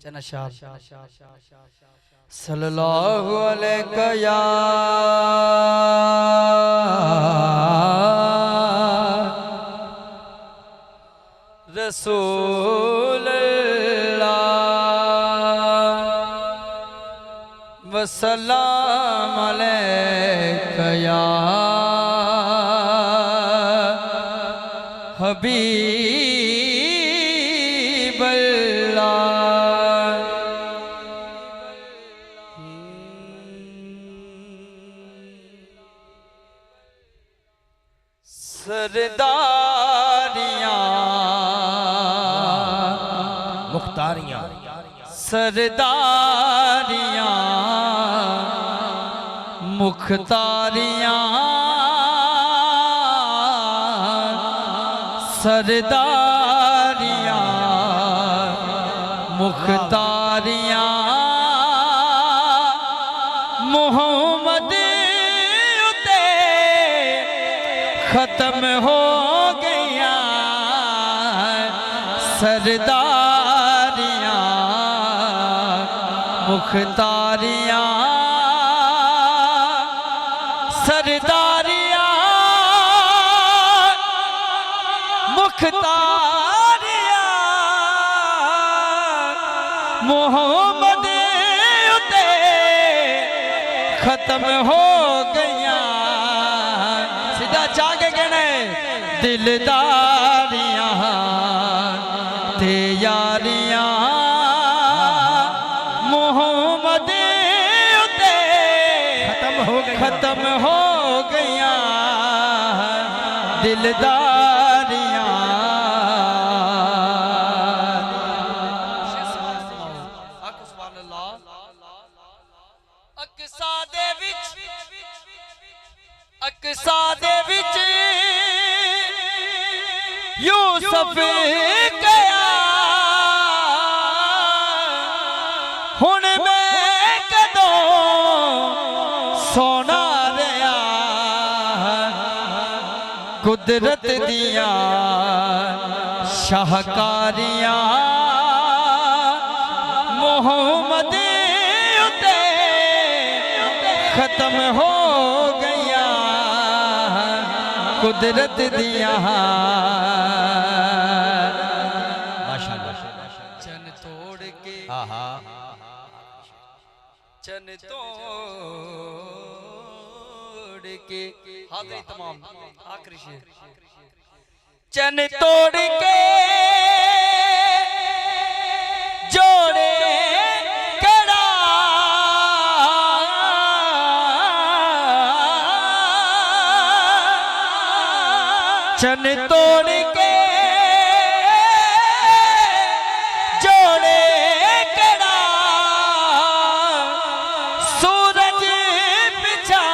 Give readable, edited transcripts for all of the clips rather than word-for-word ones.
चनशाब सल्लल्लाहु अलैहि या रसूल अल्लाह वसल्लम अलैका या हबीब अल्लाह। सरदारियां मुख्तारियां सरदारियां मुख्तारियां सरदारियां मुख्तारियां मोहम्मद उते खत्म हो गया सरदारियां मुख्तारियां सरदारियां मुख्तारियां मोहम्मद उते खत्म हो गया। सीधा चाके कहने दिलदारियां ते यारियां मोहम्मद उते खत्म हो गया दिलदारियां। अक्सा दे विच यूसुफ गया हुण मैं कदों सोना रहा कुदरत दिया शाहकारियां मोहम्मद उते खत्म हो गया कुदरत दिया। चन तोड़ के चन तोड़ के हाजिरी तमाम आखिरी शेर। चन तोड़ के जोड़े कड़ा चन तोड़ के जोड़े कड़ा सूरज पिछा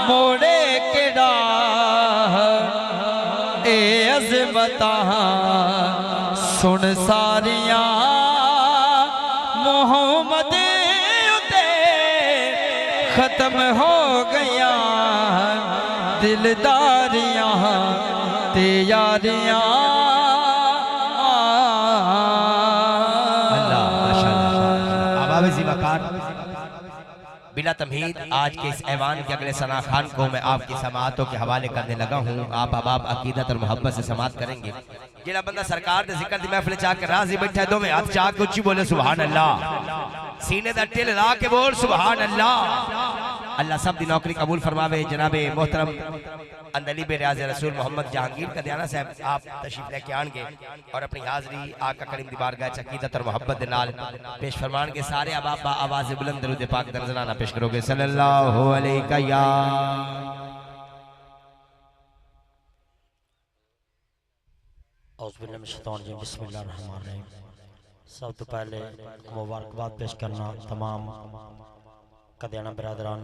मोड़े कड़ा ए अज़मता सुन सारियां मोहम्मद उते खत्म हो गया दिलदारियां ते यारियां। बिला तमहीद आज के इस ऐवान के अगले सना खान को मैं आपकी समातों के हवाले करने लगा हूँ। आप अहबाब अकीदत और मोहब्बत से समात करेंगे। जेड़ा बंदा सरकार दे जिक्र दी महफिल चाह के राजी बैठा है दो में हाथ चाह के उच्ची बोले सुभान अल्लाह, सीने दा टिल ला के बोल सुभान अल्लाह। अल्लाह सब दी नौकरी कबूल फरमावे। जनाबे मोहतरम अंदली बेराज रसूल मोहम्मद जहांगीर कदियाना साहब आप तशरीफ लेके आएंगे और अपनी हाजरी आका करीम दी बारगाह च अकीदत और मोहब्बत दे नाल पेश फरमान के सारे अहबाब आवाज़ बुलंद दरूद पाक नजराना पेश करोगे सल्लल्लाहु अलैहि या। बिस्मिल्लाहिर्रहमानिर्रहीम। सब तो पहले मुबारकबाद पेश करना तमाम कदियाना बिरादरान।